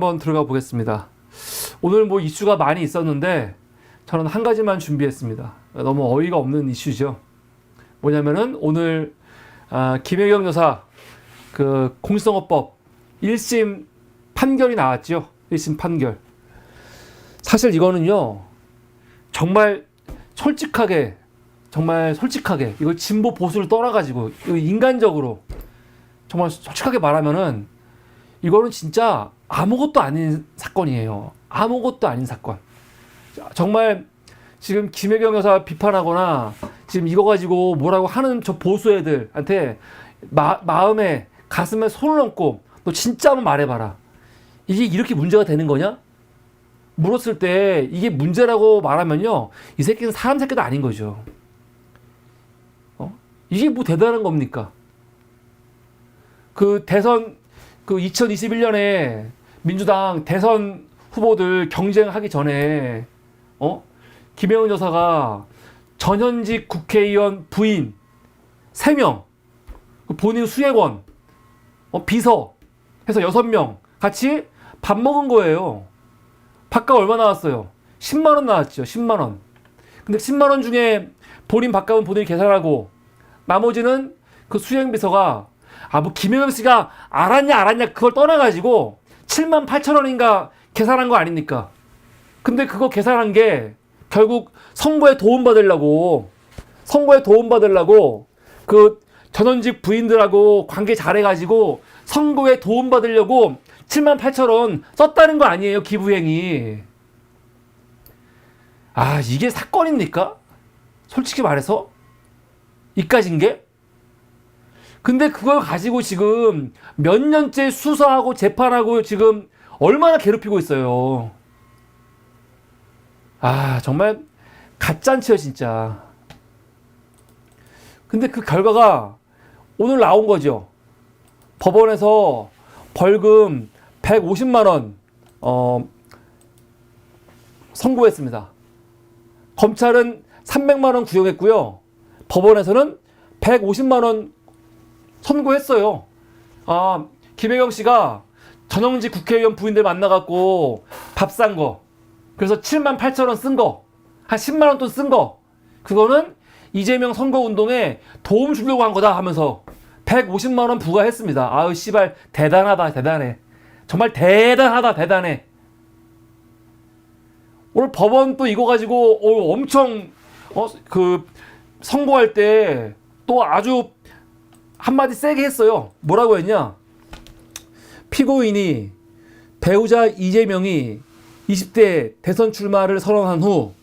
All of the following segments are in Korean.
한번 들어가 보겠습니다. 오늘 뭐 이슈가 많이 있었는데 저는 한 가지만 준비했습니다. 너무 어이가 없는 이슈죠. 뭐냐면은 오늘 김혜경 여사 그 공직선거법 1심 판결이 나왔죠. 1심 판결. 사실 이거는요, 정말 솔직하게 이걸 진보 보수를 떠나가지고 이거 인간적으로 정말 솔직하게 말하면은 이거는 진짜 아무것도 아닌 사건이에요. 아무것도 아닌 사건. 정말 지금 김혜경 여사 비판하거나 지금 이거 가지고 뭐라고 하는 저 보수 애들한테 마음에 가슴에 손을 얹고 너 진짜 한번 말해봐라. 이게 이렇게 문제가 되는 거냐? 물었을 때 이게 문제라고 말하면요, 이 새끼는 사람 새끼도 아닌 거죠. 이게 뭐 대단한 겁니까? 그 대선 2021년에 민주당 대선 후보들 경쟁하기 전에 김혜경 여사가 전현직 국회의원 부인 3명, 본인 수행원, 비서 해서 6명 같이 밥 먹은 거예요. 밥값 얼마 나왔어요? 10만 원 나왔죠. 10만 원. 근데 10만 원 중에 본인 밥값은 본인이 계산하고 나머지는 그 수행비서가 뭐 김혜경 씨가 알았냐 그걸 떠나가지고 7만 8천 원인가 계산한 거 아닙니까? 근데 그거 계산한 게 결국 선거에 도움받으려고 그 전원직 부인들하고 관계 잘해가지고 선거에 도움받으려고 7만 8천 원 썼다는 거 아니에요, 기부행위. 이게 사건입니까? 솔직히 말해서 이까진 게? 근데 그걸 가지고 지금 몇 년째 수사하고 재판하고 지금 얼마나 괴롭히고 있어요. 정말 가짠치요 진짜. 근데 그 결과가 오늘 나온 거죠. 법원에서 벌금 150만 원 선고했습니다. 검찰은 300만 원 구형했고요. 법원에서는 150만 원 선고했어요. 김혜경 씨가 전형직 국회의원 부인들 만나갖고 밥 산 거, 그래서 7만 8천 원 쓴 거, 한 10만 원 돈 쓴 거, 그거는 이재명 선거운동에 도움 주려고 한 거다 하면서 150만 원 부과했습니다. 씨발 대단하다, 대단해. 정말 대단하다, 대단해. 오늘 법원 또 이거 가지고 엄청 선고할 때 또 아주 한마디 세게 했어요. 뭐라고 했냐? 피고인이 배우자 이재명이 20대 대선 출마를 선언한 후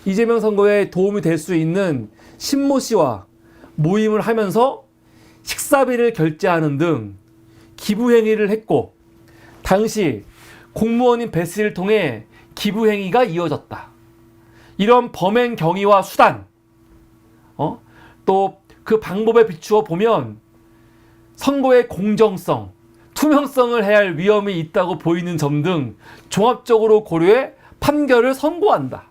이재명 선거에 도움이 될 수 있는 신모 씨와 모임을 하면서 식사비를 결제하는 등 기부행위를 했고, 당시 공무원인 배 씨를 통해 기부행위가 이어졌다. 이런 범행 경위와 수단, 또 그 방법에 비추어 보면 선거의 공정성, 투명성을 해야 할 위험이 있다고 보이는 점 등 종합적으로 고려해 판결을 선고한다.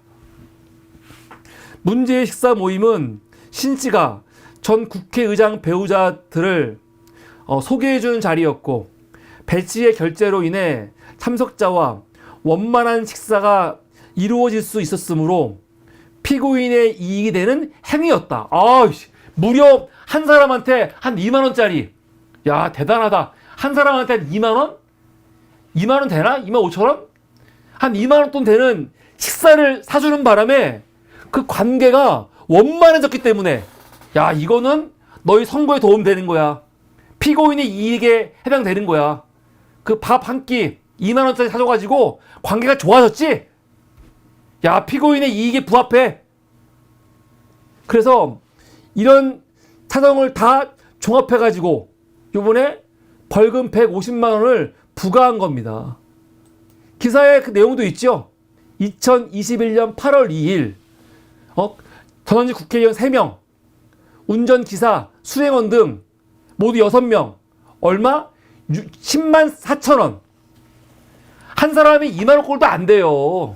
문제의 식사 모임은 신 씨가 전 국회의장 배우자들을 소개해주는 자리였고, 배 씨의 결제로 인해 참석자와 원만한 식사가 이루어질 수 있었으므로 피고인의 이익이 되는 행위였다. 무려 한 사람한테 한 2만 원짜리. 야, 대단하다. 한 사람한테 한 2만 원? 2만 원 되나? 2만 5천 원? 한 2만 원 돈 되는 식사를 사주는 바람에 그 관계가 원만해졌기 때문에, 야, 이거는 너희 선거에 도움되는 거야. 피고인의 이익에 해당되는 거야. 그 밥 한 끼 2만 원짜리 사줘가지고 관계가 좋아졌지? 야, 피고인의 이익에 부합해. 그래서 이런 사정을 다 종합해가지고 요번에 벌금 150만 원을 부과한 겁니다. 기사에 그 내용도 있죠. 2021년 8월 2일 전원직 국회의원 3명, 운전기사, 수행원 등 모두 6명, 얼마? 10만 4천 원. 한 사람이 2만 원 꼴도 안 돼요.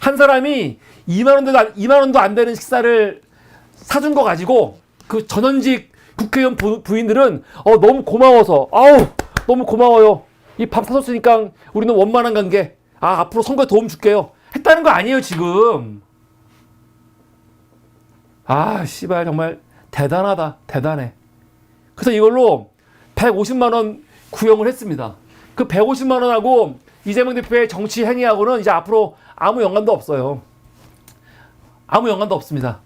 한 사람이 2만 원도 안 되는 식사를 사준 거 가지고 그 전현직 국회의원 부인들은 너무 고마워서 너무 고마워요. 이 밥 사줬으니까 우리는 원만한 관계. 앞으로 선거에 도움 줄게요. 했다는 거 아니에요, 지금. 씨발, 정말 대단하다. 대단해. 그래서 이걸로 150만 원 구형을 했습니다. 그 150만 원하고 이재명 대표의 정치 행위하고는 이제 앞으로 아무 연관도 없어요. 아무 연관도 없습니다.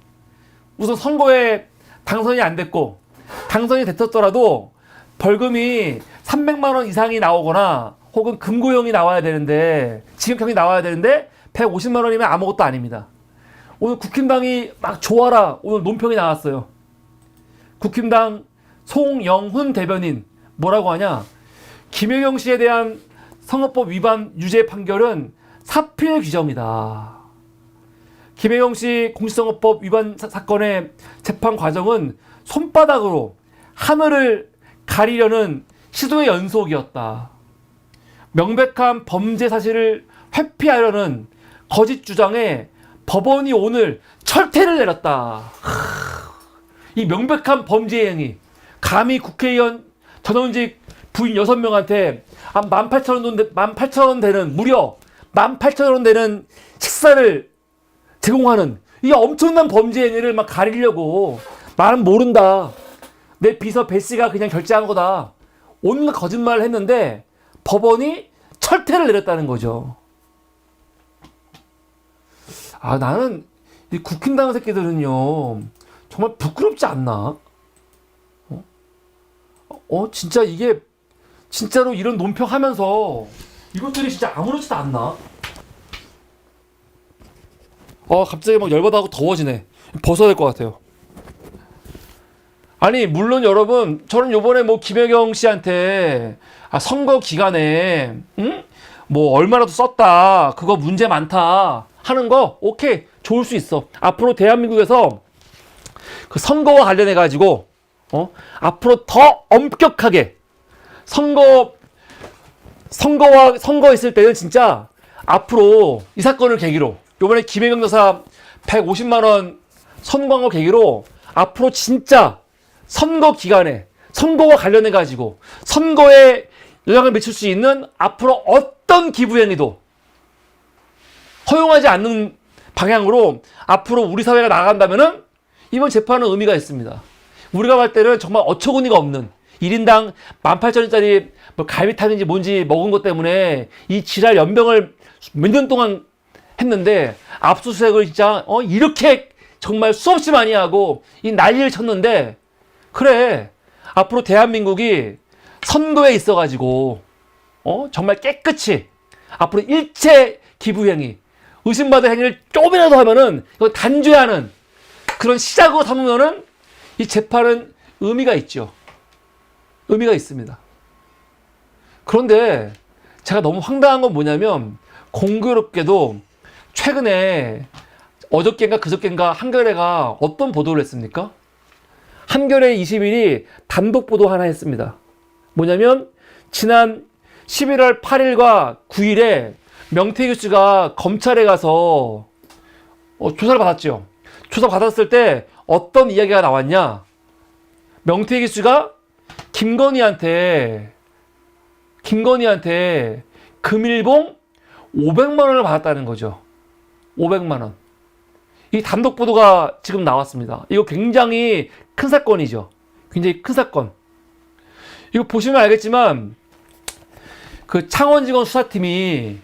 우선 선거에 당선이 안 됐고, 당선이 됐었더라도 벌금이 300만 원 이상이 나오거나 혹은 금고형이 나와야 되는데, 징역형이 나와야 되는데 150만 원이면 아무것도 아닙니다. 오늘 국힘당이 막 좋아라, 오늘 논평이 나왔어요. 국힘당 송영훈 대변인 뭐라고 하냐, 김혜경 씨에 대한 선거법 위반 유죄 판결은 사필 규정이다. 김혜경 씨 공직선거법 위반 사건의 재판 과정은 손바닥으로 하늘을 가리려는 시도의 연속이었다. 명백한 범죄 사실을 회피하려는 거짓 주장에 법원이 오늘 철퇴를 내렸다. 이 명백한 범죄 행위, 감히 국회의원 전원직 부인 6명한테 18,000원 되는, 무려 18,000원 되는 식사를 제공하는 이 엄청난 범죄 행위를 막 가리려고, 나는 모른다, 내 비서 배 씨가 그냥 결제한 거다, 온갖 거짓말을 했는데 법원이 철퇴를 내렸다는 거죠. 나는 이 국힘당 새끼들은요 정말 부끄럽지 않나? 진짜 이게 진짜로 이런 논평하면서 이것들이 진짜 아무렇지도 않나? 갑자기 막 열받아하고 더워지네. 벗어야 될 것 같아요. 아니, 물론 여러분, 저는 요번에 뭐 김혜경 씨한테 선거 기간에 뭐 얼마라도 썼다, 그거 문제 많다 하는 거 오케이, 좋을 수 있어. 앞으로 대한민국에서 그 선거와 관련해 가지고 앞으로 더 엄격하게 선거 있을 때는 진짜 앞으로 이 사건을 계기로, 요번에 김혜경 여사 150만 원 선고한 거 계기로 앞으로 진짜 선거 기간에 선거와 관련해 가지고 선거에 영향을 미칠 수 있는 앞으로 어떤 기부 행위도 허용하지 않는 방향으로 앞으로 우리 사회가 나아간다면은 이번 재판은 의미가 있습니다. 우리가 볼 때는 정말 어처구니가 없는 1인당 18,000원짜리 뭐 갈비탕인지 뭔지 먹은 것 때문에 이 지랄 연병을 몇 년 동안 했는데, 압수수색을 진짜 이렇게 정말 수없이 많이 하고 이 난리를 쳤는데, 그래, 앞으로 대한민국이 선거에 있어가지고 정말 깨끗이 앞으로 일체 기부행위, 의심받을 행위를 조금이라도 하면은 이거 단죄하는 그런 시작으로 삼으면은 이 재판은 의미가 있죠. 의미가 있습니다. 그런데 제가 너무 황당한 건 뭐냐면, 공교롭게도 최근에 어저께인가 그저께인가 한겨레가 어떤 보도를 했습니까? 한겨레 21이 단독 보도 하나 했습니다. 뭐냐면 지난 11월 8일과 9일에 명태균 씨가 검찰에 가서 조사를 받았죠. 조사 받았을 때 어떤 이야기가 나왔냐? 명태균 씨가 김건희한테 금일봉 500만 원을 받았다는 거죠. 500만 원. 이 단독 보도가 지금 나왔습니다. 이거 굉장히 큰 사건이죠. 굉장히 큰 사건. 이거 보시면 알겠지만 그 창원지검 수사팀이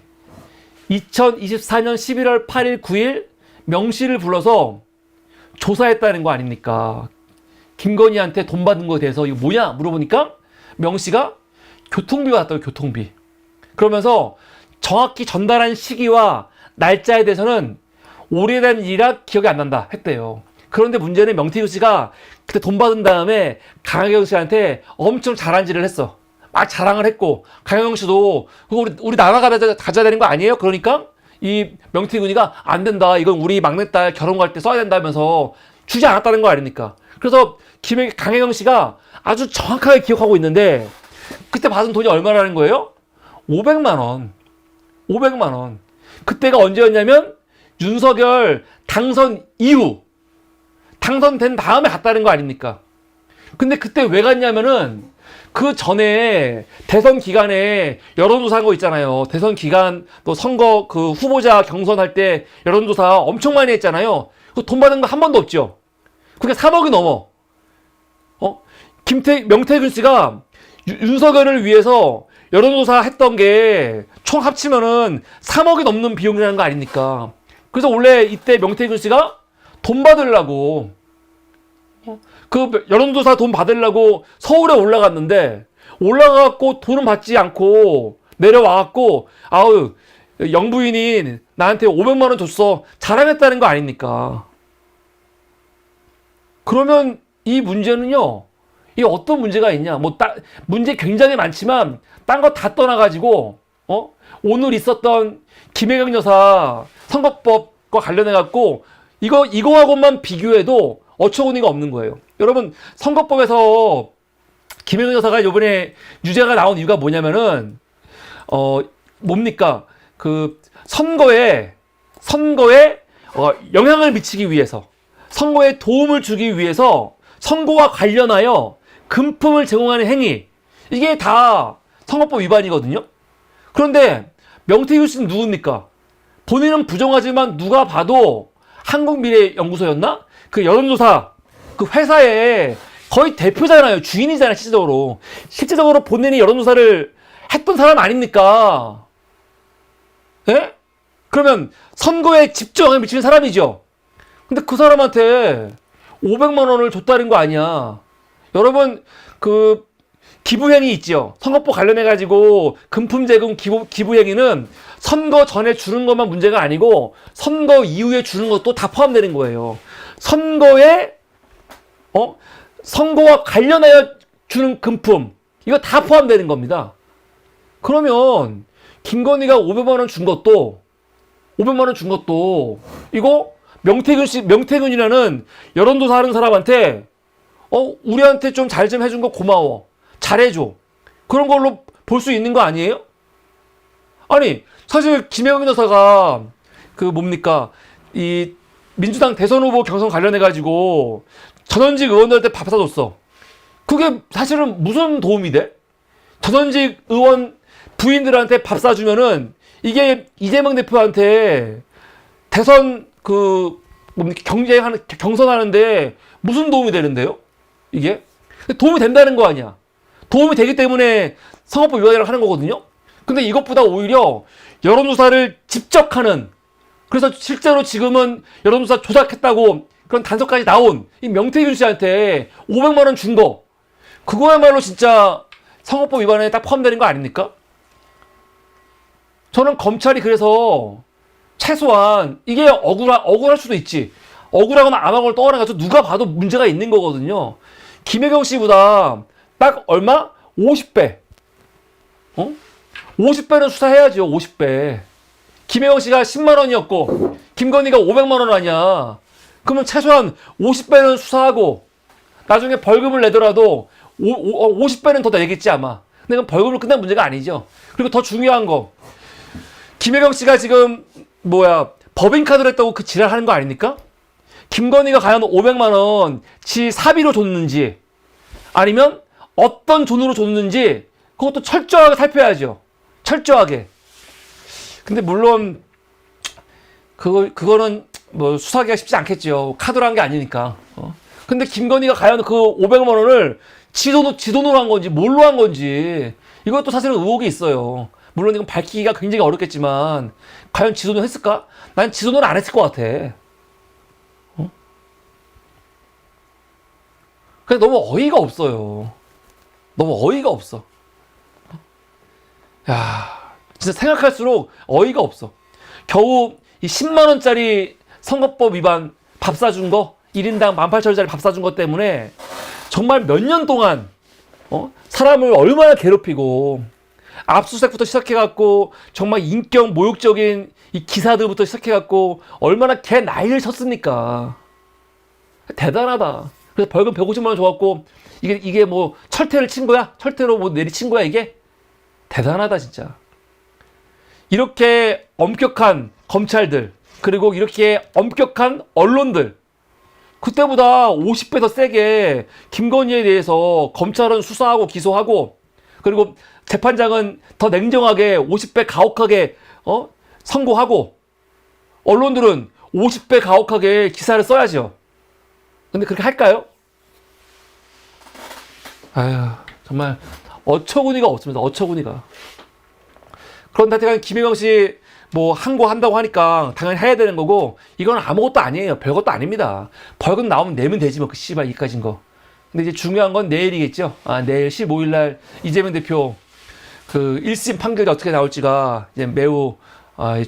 2024년 11월 8일, 9일 명 씨를 불러서 조사했다는 거 아닙니까? 김건희한테 돈 받은 거에 대해서 이거 뭐냐 물어보니까 명 씨가 교통비 받았다고, 교통비. 그러면서 정확히 전달한 시기와 날짜에 대해서는 오래된 일이라 기억이 안 난다 했대요. 그런데 문제는 명태균 씨가 그때 돈 받은 다음에 강혜경 씨한테 엄청 자랑질을 했어. 막 자랑을 했고, 강혜경 씨도 우리 나라 가져야 되는 거 아니에요? 그러니까 이 명태균이가 안 된다, 이건 우리 막내딸 결혼 갈 때 써야 된다면서 주지 않았다는 거 아닙니까? 그래서 강혜경 씨가 아주 정확하게 기억하고 있는데, 그때 받은 돈이 얼마라는 거예요? 500만 원. 500만 원. 그때가 언제였냐면 윤석열 당선 이후, 당선된 다음에 갔다는 거 아닙니까? 근데 그때 왜 갔냐면은 그 전에 대선 기간에 여론조사 한 거 있잖아요. 대선 기간 또 선거 그 후보자 경선할 때 여론조사 엄청 많이 했잖아요. 그 돈 받은 거 한 번도 없죠. 그게 3억이 넘어. 명태균 씨가 윤석열을 위해서 여론조사 했던 게 총 합치면은 3억이 넘는 비용이라는 거 아닙니까? 그래서 원래 이때 명태균 씨가 돈 받으려고 그 여론조사 돈 받으려고 서울에 올라갔는데 올라가갖고 돈은 받지 않고 내려와갖고 아우 영부인이 나한테 500만 원 줬어 자랑했다는 거 아닙니까? 그러면 이 문제는요, 이 어떤 문제가 있냐? 문제 굉장히 많지만 딴 거 다 떠나가지고 오늘 있었던 김혜경 여사 선거법과 관련해갖고 이거하고만 비교해도 어처구니가 없는 거예요. 여러분, 선거법에서 김혜경 여사가 이번에 유죄가 나온 이유가 뭐냐면은 뭡니까? 그 선거에 영향을 미치기 위해서, 선거에 도움을 주기 위해서 선거와 관련하여 금품을 제공하는 행위, 이게 다 선거법 위반이거든요. 그런데 명태균 씨는 누굽니까? 본인은 부정하지만 누가 봐도 한국미래연구소였나? 그 여론조사 그 회사의 거의 대표잖아요. 주인이잖아요. 실제적으로 본인이 여론조사를 했던 사람 아닙니까? 예? 그러면 선거에 직접 영향을 미치는 사람이죠. 근데 그 사람한테 500만 원을 줬다는 거 아니야. 여러분, 그 기부행위 있죠. 선거법 관련해가지고 금품 제공 기부행위는 선거 전에 주는 것만 문제가 아니고 선거 이후에 주는 것도 다 포함되는 거예요. 선거와 관련하여 주는 금품, 이거 다 포함되는 겁니다. 그러면 김건희가 500만 원 준 것도 이거 명태균이라는 여론조사 하는 사람한테 우리한테 좀 잘 좀 해준 거 고마워, 잘해줘, 그런 걸로 볼 수 있는 거 아니에요? 아니, 사실 김혜경 여사가 이 민주당 대선 후보 경선 관련해가지고 전현직 의원들한테 밥 사줬어. 그게 사실은 무슨 도움이 돼? 전현직 의원 부인들한테 밥 사주면은 이게 이재명 대표한테 대선 경선하는데 무슨 도움이 되는데요? 이게? 도움이 된다는 거 아니야. 도움이 되기 때문에 선거법 위반이라고 하는 거거든요. 근데 이것보다 오히려 여론조사를 직접 하는, 그래서 실제로 지금은 여론조사 조작했다고 그런 단서까지 나온 이 명태균 씨한테 500만 원 준 거, 그거야말로 진짜 선거법 위반에 딱 포함되는 거 아닙니까? 저는 검찰이 그래서 최소한 이게 억울할 수도 있지. 억울하거나 안 억울을 떠나가지고 누가 봐도 문제가 있는 거거든요. 김혜경 씨보다 딱 얼마? 50배. 50배는 수사해야죠. 50배. 김혜경 씨가 10만 원이었고 김건희가 500만 원 아니야. 그러면 최소한 50배는 수사하고 나중에 벌금을 내더라도 50배는 더 내겠지 아마. 근데 그건 벌금으로 끝난 문제가 아니죠. 그리고 더 중요한 거, 김혜경 씨가 지금 법인카드를 했다고 그 지랄하는 거 아닙니까? 김건희가 과연 500만 원 지 사비로 줬는지 아니면 어떤 돈으로 줬는지 그것도 철저하게 살펴야죠. 철저하게. 근데 물론 그거는 수사하기가 쉽지 않겠죠. 카드로 한 게 아니니까. 근데 김건희가 과연 그 500만 원을 지 돈으로 한 건지 뭘로 한 건지 이것도 사실은 의혹이 있어요. 물론 이건 밝히기가 굉장히 어렵겠지만 과연 지 돈으로 했을까? 난 지 돈으로 안 했을 것 같아. 그래서 너무 어이가 없어요. 너무 어이가 없어. 야, 진짜 생각할수록 어이가 없어. 겨우 이 10만 원짜리 선거법 위반 밥 사준 거, 1인당 18,000원짜리 밥 사준 것 때문에 정말 몇 년 동안 사람을 얼마나 괴롭히고, 압수수색부터 시작해갖고 정말 인격 모욕적인 이 기사들부터 시작해갖고 얼마나 개 난리를 쳤습니까? 대단하다. 그래서 벌금 150만 원 줘갖고 이게 철퇴를 친 거야? 철퇴로 내리친 거야 이게? 대단하다 진짜. 이렇게 엄격한 검찰들, 그리고 이렇게 엄격한 언론들, 그때보다 50배 더 세게 김건희에 대해서 검찰은 수사하고 기소하고, 그리고 재판장은 더 냉정하게 50배 가혹하게 선고하고, 언론들은 50배 가혹하게 기사를 써야죠. 근데 그렇게 할까요? 아휴, 정말 어처구니가 없습니다. 어처구니가. 그런데 하여튼 김혜경 씨 뭐 항고한다고 하니까 당연히 해야 되는 거고, 이건 아무것도 아니에요. 별것도 아닙니다. 벌금 나오면 내면 되지 뭐, 그 씨발 이까진 거. 근데 이제 중요한 건 내일이겠죠. 내일 15일 날 이재명 대표 그 1심 판결이 어떻게 나올지가 이제 매우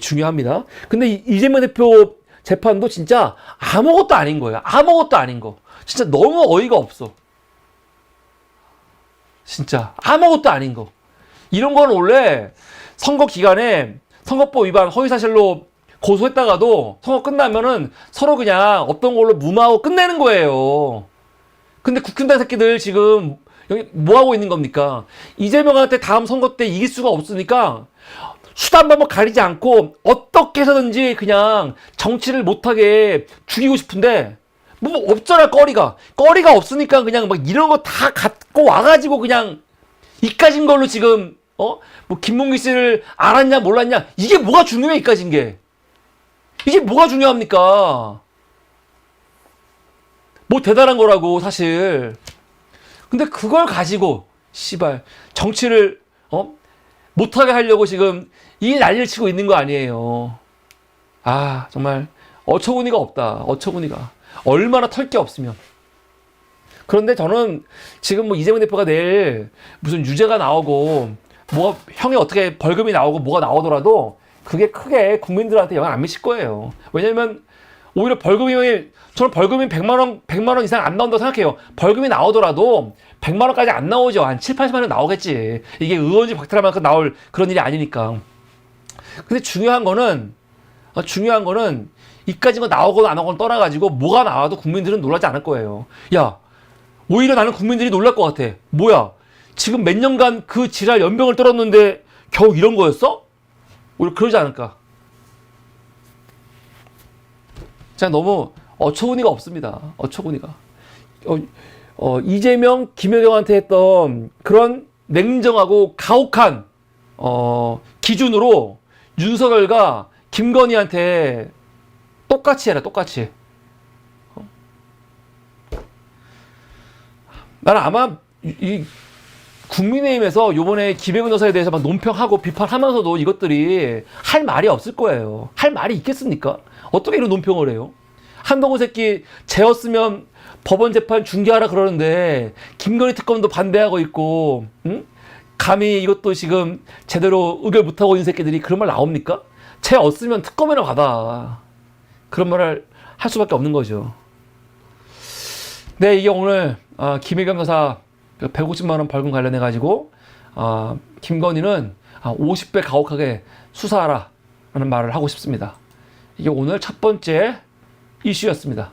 중요합니다. 근데 이재명 대표 재판도 진짜 아무것도 아닌 거예요. 아무것도 아닌 거. 진짜 너무 어이가 없어. 진짜 아무것도 아닌 거. 이런 건 원래 선거 기간에 선거법 위반 허위사실로 고소했다가도 선거 끝나면은 서로 그냥 어떤 걸로 무마하고 끝내는 거예요. 근데 국힘당 새끼들 지금 여기 뭐 하고 있는 겁니까? 이재명한테 다음 선거 때 이길 수가 없으니까 수단 방법 가리지 않고 어떻게 해서든지 그냥 정치를 못하게 죽이고 싶은데, 뭐 없잖아. 거리가 없으니까 그냥 막 이런 거 다 갖고 와가지고 그냥 이까진 걸로 지금 뭐 김문기 씨를 알았냐 몰랐냐, 이게 뭐가 중요해? 이까진 게 이게 뭐가 중요합니까? 뭐 대단한 거라고 사실. 근데 그걸 가지고 씨발 정치를 못하게 하려고 지금 이 난리를 치고 있는 거 아니에요. 정말 어처구니가 없다. 어처구니가. 얼마나 털 게 없으면. 그런데 저는 지금 뭐 이재명 대표가 내일 무슨 유죄가 나오고 뭐 형이 어떻게 벌금이 나오고 뭐가 나오더라도 그게 크게 국민들한테 영향 안 미칠 거예요. 왜냐면 오히려 저는 벌금이 100만 원 이상 안 나온다고 생각해요. 벌금이 나오더라도 100만 원까지 안 나오죠. 한 7, 80만 원 나오겠지. 이게 의원직 박탈할 만큼 나올 그런 일이 아니니까. 근데 중요한 거는 이까진 거 나오거나 안 나오거나 떠나가지고 뭐가 나와도 국민들은 놀라지 않을 거예요. 야, 오히려 나는 국민들이 놀랄 것 같아. 뭐야, 지금 몇 년간 그 지랄 연병을 떨었는데 겨우 이런 거였어? 오히려 그러지 않을까. 진짜 너무 어처구니가 없습니다. 어처구니가. 이재명, 김혜경한테 했던 그런 냉정하고 가혹한 기준으로 윤석열과 김건희한테 똑같이 해라. 똑같이. 나는 아마 이 국민의힘에서 요번에 김혜경 여사에 대해서 막 논평하고 비판하면서도 이것들이 할 말이 없을 거예요. 할 말이 있겠습니까? 어떻게 이런 논평을 해요? 한동훈 새끼 죄였으면 법원 재판 중계하라 그러는데 김건희 특검도 반대하고 있고, 응? 감히 이것도 지금 제대로 의결 못하고 있는 새끼들이 그런 말 나옵니까? 죄였으면 특검이나 받아. 그런 말을 할 수밖에 없는 거죠. 네, 이게 오늘 김혜경 여사 150만 원 벌금 관련해 가지고 김건희는 50배 가혹하게 수사하라 라는 말을 하고 싶습니다. 이게 오늘 첫 번째 이슈였습니다.